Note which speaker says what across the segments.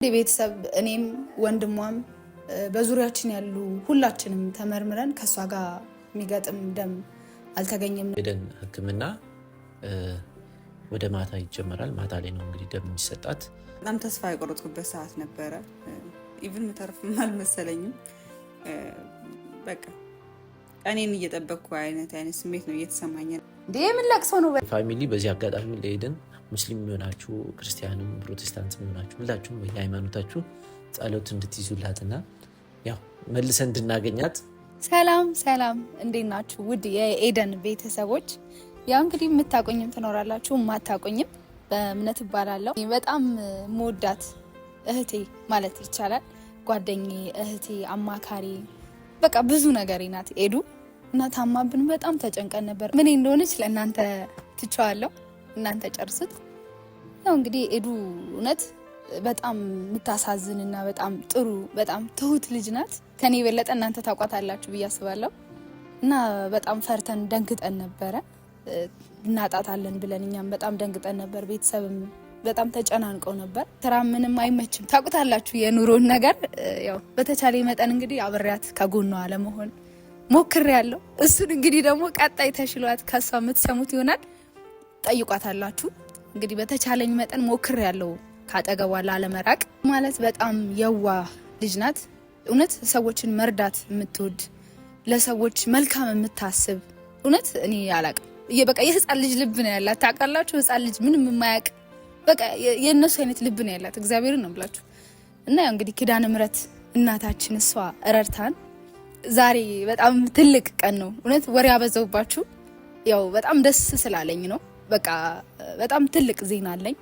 Speaker 1: ቤተሰብ እኔም ወንድሟም በዙሪያችን ያሉ ሁላችንም ተመርምረን ከሷ ጋር የሚገጥም ደም አልተገኘም።
Speaker 2: የደም ሕክምና ወደ ማታ ይጀመራል። ማታ ላይ ነው እንግዲህ ደም የሚሰጣት።
Speaker 3: በጣም ተስፋ የቆረጥኩበት ሰዓት ነበረ። ኢቭን ምተርፍም አልመሰለኝም። በቃ ቀኔን እየጠበቅኩ አይነት ስሜት ነው እየተሰማኝ ነው።
Speaker 1: ምን ለቅሶ ነው
Speaker 2: ፋሚሊ። በዚህ አጋጣሚ ለኤደን ሙስሊም የሆናችሁ ክርስቲያንም ፕሮቴስታንትም የሆናችሁ ሁላችሁም በየሃይማኖታችሁ ጸሎት እንድትይዙላትና ያው መልሰን እንድናገኛት።
Speaker 1: ሰላም እንዴት ናችሁ ውድ የኤደን ቤተሰቦች? ያው እንግዲህ የምታቆኝም ትኖራላችሁ የማታቆኝም። በእምነት እባላለሁ። በጣም መወዳት እህቴ ማለት ይቻላል፣ ጓደኛዬ፣ እህቴ፣ አማካሪ፣ በቃ ብዙ ነገር ናት ኤዱ። እና ታማብን በጣም ተጨንቀን ነበር። ምን እንደሆነች ለእናንተ ትቼዋለሁ፣ እናንተ ጨርሱት። ያው እንግዲህ ኤዱ እውነት በጣም የምታሳዝንና በጣም ጥሩ በጣም ትሁት ልጅ ናት። ከኔ የበለጠ እናንተ ታውቋታላችሁ ብዬ አስባለሁ። እና በጣም ፈርተን ደንግጠን ነበረ እናጣታለን ብለን፣ እኛም በጣም ደንግጠን ነበር። ቤተሰብም በጣም ተጨናንቀው ነበር። ስራ ምንም አይመችም፣ ታውቁታላችሁ የኑሮን ነገር። ያው በተቻለ መጠን እንግዲህ አብሬያት ከጎኗ ለመሆን ሞክሬያለሁ። እሱን እንግዲህ ደግሞ ቀጣይ ተሽሏት ከሷ የምትሰሙት ይሆናል። ጠይቋታላችሁ። እንግዲህ በተቻለኝ መጠን ሞክሬያለሁ ካጠገቧ ላለመራቅ። ማለት በጣም የዋህ ልጅ ናት። እውነት ሰዎችን መርዳት የምትወድ ለሰዎች መልካም የምታስብ እውነት እኔ አላቅም። በቃ የህፃን ልጅ ልብ ነው ያላት። ታውቃላችሁ ህፃን ልጅ ምንም የማያውቅ በቃ የእነሱ አይነት ልብ ነው ያላት። እግዚአብሔርን ነው ብላችሁ እና ያው እንግዲህ ኪዳነ ምሕረት እናታችን እሷ ረድታን ዛሬ በጣም ትልቅ ቀን ነው። እውነት ወሬ ያበዛውባችሁ ያው በጣም ደስ ስላለኝ ነው። በቃ በጣም ትልቅ ዜና አለኝ።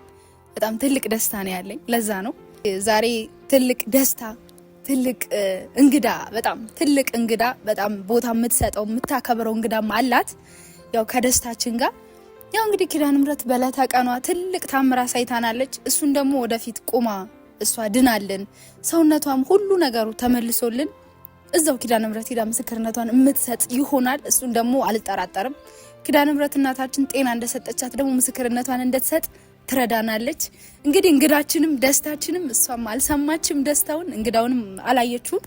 Speaker 1: በጣም ትልቅ ደስታ ነው ያለኝ። ለዛ ነው ዛሬ ትልቅ ደስታ፣ ትልቅ እንግዳ፣ በጣም ትልቅ እንግዳ፣ በጣም ቦታ የምትሰጠው የምታከብረው እንግዳም አላት። ያው ከደስታችን ጋር ያው እንግዲህ ኪዳነ ምሕረት በዕለተ ቀኗ ትልቅ ታምራ ሳይታናለች። እሱን ደግሞ ወደፊት ቁማ እሷ ድናልን ሰውነቷም ሁሉ ነገሩ ተመልሶልን እዛው ኪዳነ ምሕረት ሄዳ ምስክርነቷን የምትሰጥ ይሆናል። እሱን ደግሞ አልጠራጠርም። ኪዳነ ምሕረት እናታችን ጤና እንደሰጠቻት ደግሞ ምስክርነቷን እንድትሰጥ ትረዳናለች። እንግዲህ እንግዳችንም ደስታችንም እሷም አልሰማችም ደስታውን፣ እንግዳውንም አላየችውም።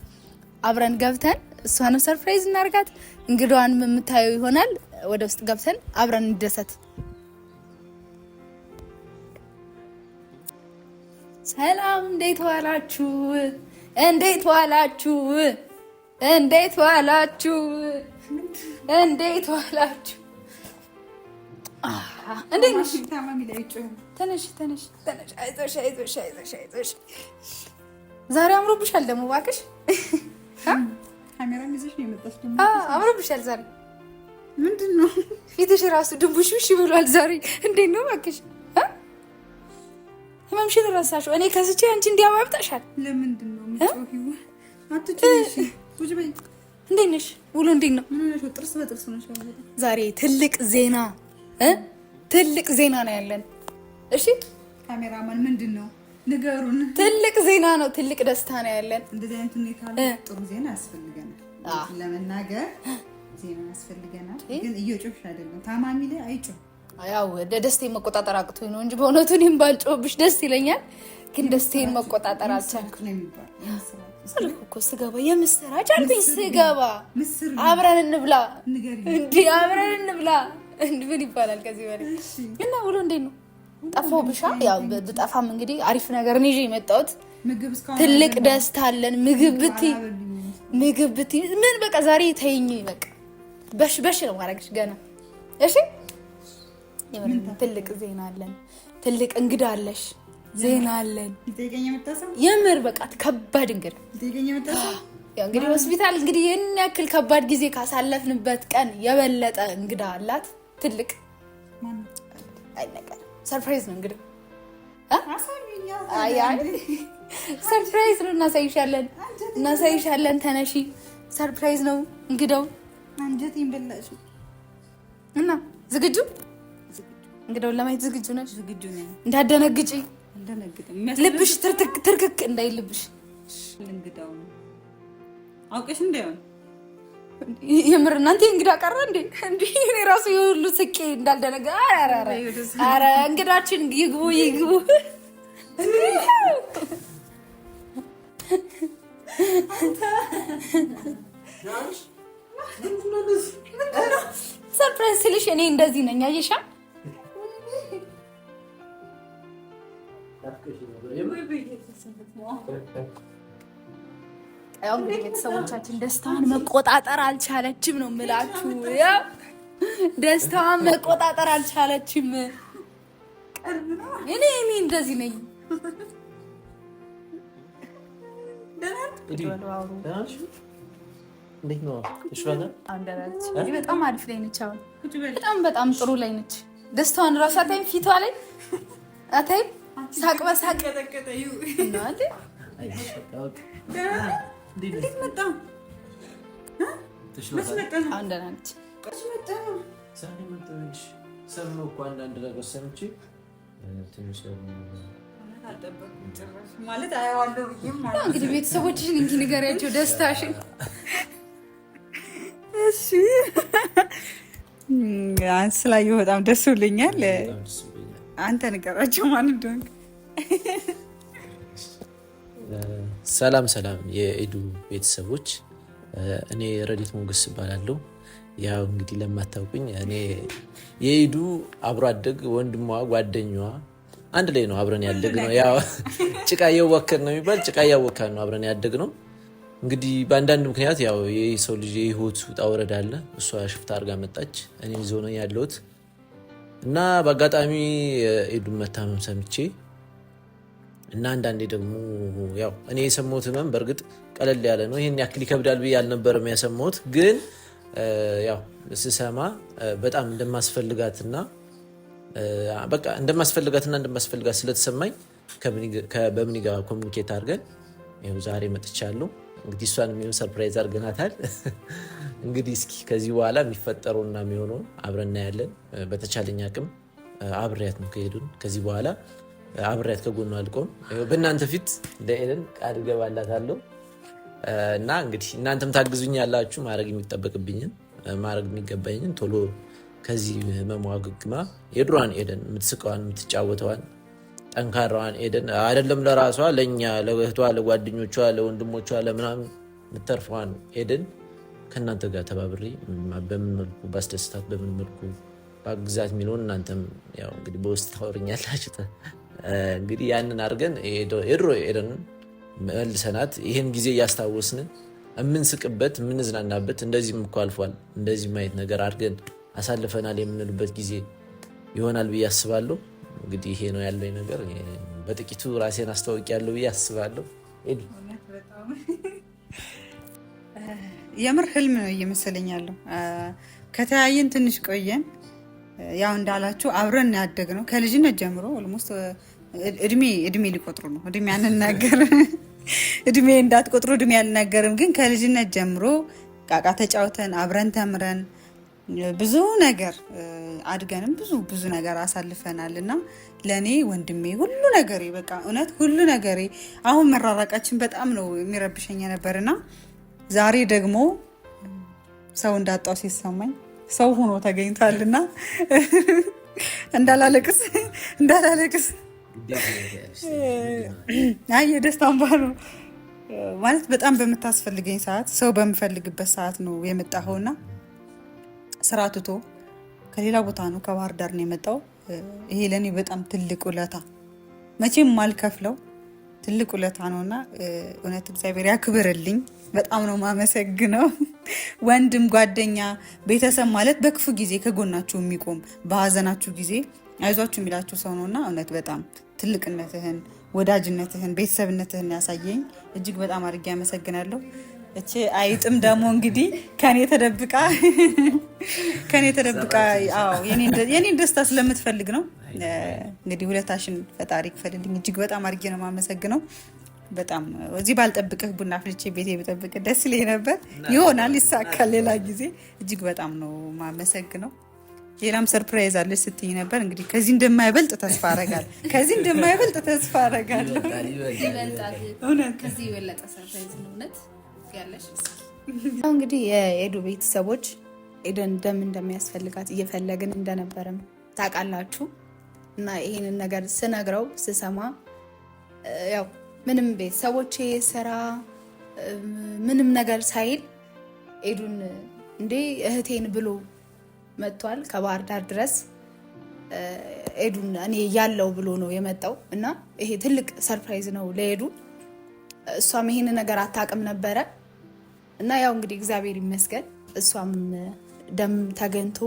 Speaker 1: አብረን ገብተን እሷንም ሰርፕራይዝ እናርጋት። እንግዳዋን የምታየው ይሆናል። ወደ ውስጥ ገብተን አብረን እንደሰት። ሰላም፣ እንዴት ዋላችሁ? እንዴት ዋላችሁ? እንዴት ዋላችሁ? እንዴት ዋላችሁ? እንዴት ነሽ? ተነሽ። አይዞሽ። ዛሬ አምሮብሻል ደግሞ እባክሽ።
Speaker 3: ካሜራ ይዘሽ ነው የመጣሽ ደግሞ?
Speaker 1: አምሮብሻል ዛሬ።
Speaker 3: ምንድን ነው
Speaker 1: ፊትሽ ራሱ ድንቡሽብሽ ብሏል ዛሬ። እንዴት ነው እባክሽ? ህመምሽን ረሳሽው? እኔ ከስቼ አንቺ እንዲያባብጣሻል።
Speaker 3: ለምንድን ነው የምትጮሂው? አትጮሂ። ቁጭ በይ።
Speaker 1: እንዴት ነሽ? ውሎ እንዴት ነው?
Speaker 3: ምን ሆነሽ? ጥርስ በጥርስ ነሽ።
Speaker 1: ዛሬ ትልቅ ዜና ነው ያለን። እሺ
Speaker 3: ካሜራማን ምንድን ነው ንገሩን።
Speaker 1: ትልቅ ዜና ነው፣ ትልቅ ደስታ ነው ያለን።
Speaker 3: እንደዚህ አይነት ሁኔታ ጥሩ ዜና ያስፈልገናል። ለመናገር ዜና ያስፈልገናል። ግን እየጮህሽ አይደለም። ታማሚ ላይ አይጮህ። ያው
Speaker 1: ደስቴን መቆጣጠር አቅቶኝ ነው እንጂ በእውነቱ እኔም ባልጮህብሽ ደስ ይለኛል። ግን ደስቴን መቆጣጠር አልቻልኩም እኮ። ስገባ የምስራች አልኩኝ። ስገባ አብረን እንብላ እንዲህ አብረን እንብላ ምን ይባላል ከዚህ በላይ? እና ውሎ እንዴት ነው? ጠፋሁብሻ። ያው ብጠፋም እንግዲህ አሪፍ ነገር ነው ይዤ የመጣሁት። ትልቅ ደስታ አለን። ምግብ ብትይ ምን በቃ ዛሬ ተይኝ። በቃ በሽ ነው ማረግሽ ገና። እሺ ትልቅ ዜና አለን። ትልቅ እንግዳ አለሽ። ዜና አለን። የምር በቃ ከባድ እንግዳ። ያው እንግዲህ ሆስፒታል እንግዲህ ይህን ያክል ከባድ ጊዜ ካሳለፍንበት ቀን የበለጠ እንግዳ አላት። ትልቅ አይነገር ሰርፕራይዝ ነው እንግዲህ። ሰርፕራይዝ ነው። እናሳይሻለን። ተነሺ። ሰርፕራይዝ ነው እንግዳው።
Speaker 3: አንጀቴን በላሽ
Speaker 1: እና ዝግጁ? እንግዳውን ለማየት ዝግጁ ነሽ?
Speaker 3: ዝግጁ ነኝ።
Speaker 1: እንዳደነግጪ። ልብሽ ትርክክ እንዳይልብሽ።
Speaker 3: እንግዳው አውቀሽ እንዳይሆን
Speaker 1: የምር እናንተ እንግዳ ቀረ እንዴ? እኔ ራሱ የሁሉ ስቄ እንዳልደነገ። አረ እንግዳችን ይግቡ እኔ እንደዚህ ነኝ አየሻ። ያው እንግዲህ ቤተሰቦቻችን ደስታዋን መቆጣጠር አልቻለችም ነው የምላችሁ። ያው ደስታዋን መቆጣጠር አልቻለችም። እኔ እንደዚህ ነኝ። በጣም አሪፍ ላይ ነች። አሁን በጣም ጥሩ ላይ ነች። ደስታዋን እራሱ አታይም ፊቷ ላይ አታይም። ሳቅ በሳቅ እንግዲህ ቤተሰቦችሽን እንኪ ንገሪያቸው ደስታሽን።
Speaker 3: እሺ ስላየሁ በጣም ደስ ብሎኛል። አንተ ንገራቸው ማን እንደሆነ።
Speaker 2: ሰላም የኤዱ ቤተሰቦች፣ እኔ ረዲት ሞገስ እባላለሁ። ያው እንግዲህ ለማታውቁኝ እኔ የኤዱ አብሮ አደግ ወንድሟ ጓደኛዋ አንድ ላይ ነው አብረን ያደግ ነው። ያው ጭቃ እያወከን ነው የሚባል ጭቃ እያወካን ነው አብረን ያደግ ነው። እንግዲህ በአንዳንድ ምክንያት ያው የሰው ልጅ የህይወት ውጣ ውረድ አለ። እሷ ሽፍታ አድርጋ መጣች፣ እኔ ይዞ ነው ያለሁት እና በአጋጣሚ ኤዱን መታመም ሰምቼ እና አንዳንዴ ደግሞ ያው እኔ የሰማሁት ህመም በእርግጥ ቀለል ያለ ነው። ይሄን ያክል ይከብዳል ብዬ አልነበረም ያሰማሁት። ግን ያው ስሰማ በጣም እንደማስፈልጋትና በቃ እንደማስፈልጋት ስለተሰማኝ በምን ጋር ኮሚኒኬት አድርገን ይኸው ዛሬ መጥቻለሁ። እንግዲህ እሷን የሚሆን ሰርፕራይዝ አድርገናታል። እንግዲህ እስኪ ከዚህ በኋላ የሚፈጠረውና የሚሆነውን አብረን እናያለን። በተቻለኝ አቅም አብሬያት ነው ከሄዱን ከዚህ በኋላ አብሬያት ከጎኗ አልቆም። በእናንተ ፊት ለኤደን ቃል እገባላታለሁ እና እንግዲህ እናንተም ታግዙኝ ያላችሁ ማድረግ የሚጠበቅብኝን ማድረግ የሚገባኝን ቶሎ ከዚህ መሟግግማ የድሯን ኤደን የምትስቀዋን የምትጫወተዋን ጠንካራዋን ኤደን አይደለም ለራሷ ለእኛ ለእህቷ ለጓደኞቿ ለወንድሞቿ ለምናምን የምትተርፈዋን ኤደን ከእናንተ ጋር ተባብሬ በምን መልኩ ባስደስታት በምን መልኩ ባግዛት የሚለውን እናንተም ያው እንግዲህ በውስጥ ታወሩኛላችሁ። እንግዲህ ያንን አድርገን የድሮ ኤደንን መልሰናት ይህን ጊዜ እያስታወስን የምንስቅበት የምንዝናናበት እንደዚህም እኮ አልፏል እንደዚህ ማየት ነገር አድርገን አሳልፈናል የምንልበት ጊዜ ይሆናል ብዬ አስባለሁ። እንግዲህ ይሄ ነው ያለው ነገር። በጥቂቱ ራሴን አስተዋውቂያለሁ ብዬ አስባለሁ።
Speaker 3: የምር ህልም ነው እየመሰለኛለሁ። ከተያየን ትንሽ ቆየን። ያው እንዳላችሁ አብረን ያደግነው ከልጅነት ጀምሮ ኦልሞስት እድሜ ሊቆጥሩ ነው። እድሜ አንናገርም፣ እድሜ እንዳትቆጥሩ እድሜ አልናገርም። ግን ከልጅነት ጀምሮ ቃቃ ተጫውተን አብረን ተምረን ብዙ ነገር አድገንም ብዙ ነገር አሳልፈናል እና ለእኔ ወንድሜ ሁሉ ነገሬ በቃ እውነት ሁሉ ነገሬ። አሁን መራራቃችን በጣም ነው የሚረብሸኝ ነበርና ዛሬ ደግሞ ሰው እንዳጣው ሲሰማኝ ሰው ሆኖ ተገኝቷልና እንዳላለቅስ አይ የደስታ እንባ ነው ማለት በጣም በምታስፈልገኝ ሰዓት ሰው በምፈልግበት ሰዓት ነው የመጣኸውና ስራ ትቶ ከሌላ ቦታ ነው ከባህር ዳር ነው የመጣው። ይሄ ለኔ በጣም ትልቅ ውለታ መቼም ማልከፍለው ትልቅ ውለታ ነውና እውነት እግዚአብሔር ያክብርልኝ። በጣም ነው ማመሰግነው። ወንድም ጓደኛ ቤተሰብ ማለት በክፉ ጊዜ ከጎናችሁ የሚቆም በሀዘናችሁ ጊዜ አይዟችሁ የሚላችሁ ሰው ነውና እውነት በጣም ትልቅነትህን ወዳጅነትህን ቤተሰብነትህን ያሳየኝ እጅግ በጣም አድርጌ አመሰግናለሁ። እቺ አይጥም ደግሞ እንግዲህ ከኔ ተደብቃ አዎ የኔን ደስታ ስለምትፈልግ ነው። እንግዲህ ሁለታሽን ፈጣሪ ክፈልልኝ። እጅግ በጣም አድርጌ ነው የማመሰግነው። በጣም እዚህ ባልጠብቅህ ቡና ፍልቼ ቤቴ ብጠብቅህ ደስ ይለኝ ነበር። ይሆናል ይሳካል ሌላ ጊዜ። እጅግ በጣም ነው የማመሰግነው። ሌላም ሰርፕራይዝ አለች ስትይ ነበር። እንግዲህ ከዚህ እንደማይበልጥ ተስፋ አደርጋለሁ።
Speaker 1: እውነት ከዚህ የበለጠ ሰርፕራይዝ ነው እውነት ያለሽ። እንግዲህ የኤዱ ቤተሰቦች ኤደን እንደሚያስፈልጋት እየፈለግን እንደነበረም ታውቃላችሁ እና ይሄንን ነገር ስነግረው ስሰማ ያው ምንም ቤተሰቦቼ ስራ ምንም ነገር ሳይል ኤዱን እንዴ እህቴን ብሎ መጥቷል ከባህር ዳር ድረስ ኤዱን እኔ ያለው ብሎ ነው የመጣው እና ይሄ ትልቅ ሰርፕራይዝ ነው ለኤዱ። እሷም ይሄን ነገር አታውቅም ነበረ እና ያው እንግዲህ እግዚአብሔር ይመስገን እሷም ደም ተገኝቶ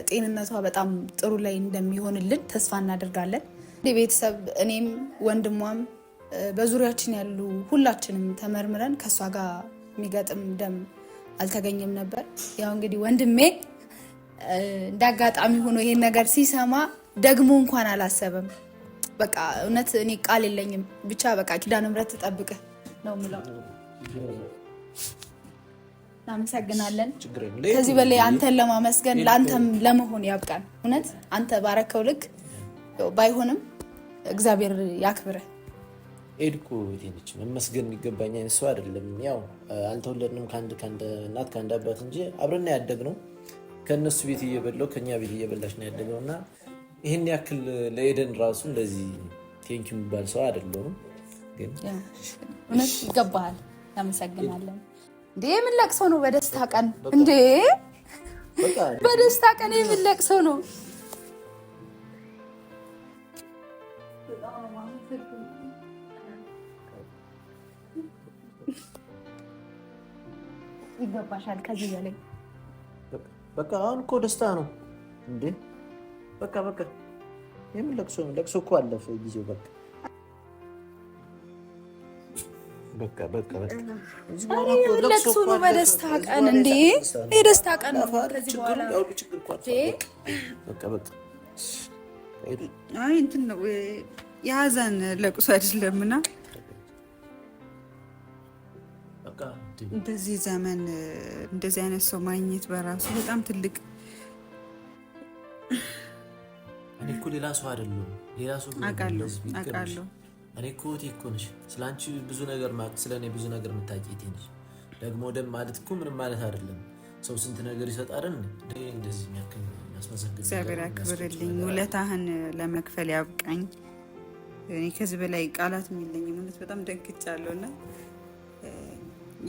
Speaker 1: ጤንነቷ በጣም ጥሩ ላይ እንደሚሆንልን ተስፋ እናደርጋለን። ቤተሰብ እኔም ወንድሟም በዙሪያችን ያሉ ሁላችንም ተመርምረን ከእሷ ጋር የሚገጥም ደም አልተገኘም ነበር። ያው እንግዲህ ወንድሜ እንዳጋጣሚ ሆኖ ይሄን ነገር ሲሰማ ደግሞ እንኳን አላሰበም። በቃ እውነት እኔ ቃል የለኝም። ብቻ በቃ ኪዳነ ምሕረት ትጠብቅህ ነው የምለው። እናመሰግናለን። ከዚህ በላይ አንተን ለማመስገን ለአንተም ለመሆን ያብቃን። እውነት አንተ ባረከው ልክ ባይሆንም እግዚአብሔር ያክብርህ።
Speaker 2: ኤድኮ ትንሽ መመስገን የሚገባኝ አይነት ሰው አይደለም። ያው አልተወለድንም ከአንድ እናት ከአንድ አባት እንጂ አብረን ያደግነው ከእነሱ ቤት እየበላው ከኛ ቤት እየበላች ነው ያደገው እና ይህን ያክል ለኤደን ራሱ እንደዚህ ቴንኪው የሚባል ሰው አይደለሁም። ግን
Speaker 1: እውነት ይገባሃል። እናመሰግናለን። እንዴ ምን ለቅሶ ነው በደስታ ቀን? እንዴ በደስታ ቀን ምን ለቅሶ ነው? ይገባሻል። ከዚህ በላይ
Speaker 2: በቃ አሁን እኮ ደስታ ነው እንዴ። በቃ የምን ለቅሶ ነው? ለቅሶ እኮ አለፈ ጊዜው። በቃ
Speaker 1: ለቅሶ ነው በደስታ ቀን እንዴ። የደስታ ቀን ነው ከዚህ በኋላ።
Speaker 3: አይ እንትን ነው የሀዘን ለቅሶ አይደለምና በዚህ ዘመን እንደዚህ አይነት ሰው ማግኘት በራሱ በጣም ትልቅ።
Speaker 2: እኔ እኮ ሌላ ሰው አይደለም፣ ሌላ ሰው
Speaker 3: አውቃለሁ።
Speaker 2: እኔ እኮ እህቴ እኮ ነሽ። ስለአንቺ ብዙ ነገር ስለእኔ ብዙ ነገር የምታውቂ እህቴ ነሽ። ደግሞ ደም ማለት እኮ ምንም ማለት አይደለም። ሰው ስንት ነገር ይሰጣልን። እንደዚህ የሚያክል ያስመሰግናል።
Speaker 3: እግዚአብሔር ያክብርልኝ፣ ውለታህን ለመክፈል ያብቃኝ። እኔ ከዚህ በላይ ቃላት የለኝም። እውነት በጣም ደንግጫለሁ እና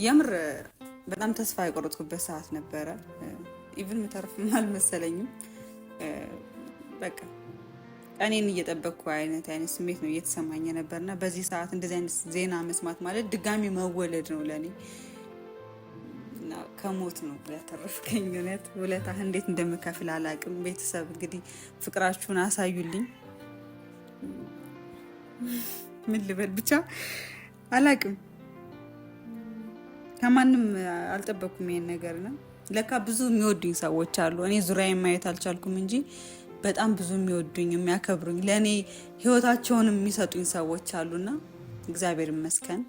Speaker 3: የምር በጣም ተስፋ የቆረጥኩበት ሰዓት ነበረ። ኢቭን ምተርፍም አልመሰለኝም። በቃ ቀኔን እየጠበቅኩ አይነት ስሜት ነው እየተሰማኝ ነበርና በዚህ ሰዓት እንደዚህ አይነት ዜና መስማት ማለት ድጋሚ መወለድ ነው ለኔ እና ከሞት ነው ያተረፍከኝ። እውነት ውለታህ እንዴት እንደምከፍል አላቅም። ቤተሰብ እንግዲህ ፍቅራችሁን አሳዩልኝ። ምን ልበል ብቻ አላቅም። ከማንም አልጠበኩም ይሄን ነገር ነው። ለካ ብዙ የሚወዱኝ ሰዎች አሉ። እኔ ዙሪያዬን ማየት አልቻልኩም እንጂ በጣም ብዙ የሚወዱኝ የሚያከብሩኝ፣ ለእኔ ህይወታቸውን የሚሰጡኝ ሰዎች አሉና እግዚአብሔር ይመስገን።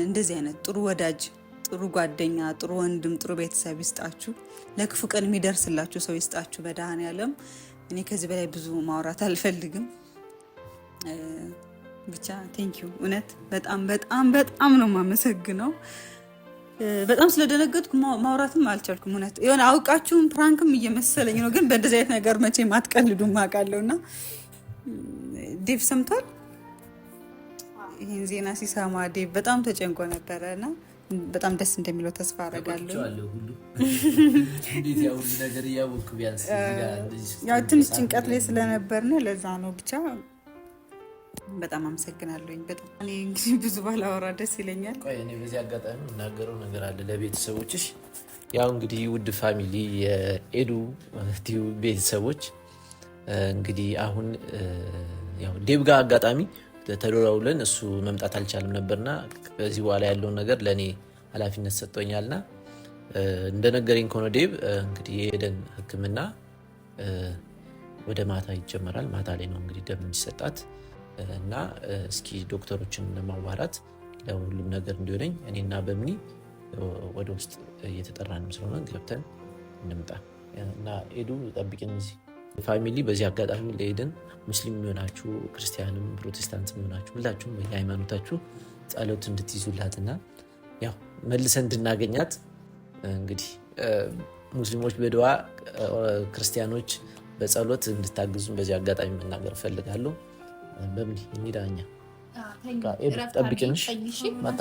Speaker 3: እንደዚህ አይነት ጥሩ ወዳጅ፣ ጥሩ ጓደኛ፣ ጥሩ ወንድም፣ ጥሩ ቤተሰብ ይስጣችሁ። ለክፉ ቀን የሚደርስላችሁ ሰው ይስጣችሁ በመድኃኔዓለም። እኔ ከዚህ በላይ ብዙ ማውራት አልፈልግም። ብቻ ቴንኪው። እውነት በጣም ነው የማመሰግነው። በጣም ስለደነገጥኩ ማውራትም አልቻልኩም። እውነት የሆነ አውቃችሁም ፕራንክም እየመሰለኝ ነው። ግን በእንደዚህ አይነት ነገር መቼም አትቀልዱም አውቃለሁ። እና ዴቭ ሰምቷል። ይህን ዜና ሲሰማ ዴቭ በጣም ተጨንቆ ነበረ እና በጣም ደስ እንደሚለው ተስፋ አደርጋለሁ። ያው ትንሽ ጭንቀት ላይ ስለነበርን ለዛ ነው። ብቻ በጣም አመሰግናለሁኝ። በጣም እኔ እንግዲህ ብዙ ባላወራ ደስ ይለኛል።
Speaker 2: ቆይ እኔ በዚህ አጋጣሚ የምናገረው ነገር አለ ለቤተሰቦችሽ። ያው እንግዲህ ውድ ፋሚሊ የኤዱ ቤተሰቦች እንግዲህ አሁን ያው ዴብ ጋር አጋጣሚ ተደዋውለን እሱ መምጣት አልቻለም ነበርና ከዚህ በኋላ ያለውን ነገር ለእኔ ኃላፊነት ሰጥቶኛልና እንደነገረኝ ከሆነ ዴብ እንግዲህ የኤደን ሕክምና ወደ ማታ ይጀመራል። ማታ ላይ ነው እንግዲህ ደም እንዲሰጣት እና እስኪ ዶክተሮችን ለማዋራት ለሁሉም ነገር እንዲሆነኝ እኔና በምኒ ወደ ውስጥ እየተጠራንም ስለሆነ ገብተን እንምጣ እና ኤዱ ጠብቂን እዚህ ፋሚሊ። በዚህ አጋጣሚ ለኤደን ሙስሊም የሚሆናችሁ ክርስቲያንም ፕሮቴስታንትም የሚሆናችሁ ሁላችሁም የሃይማኖታችሁ ጸሎት እንድትይዙላትና ያው መልሰን እንድናገኛት እንግዲህ ሙስሊሞች በዱዓ ክርስቲያኖች በጸሎት እንድታግዙን በዚህ አጋጣሚ መናገር እፈልጋለሁ። በምን እንሂዳኛ ጠብቂንሽ መጣ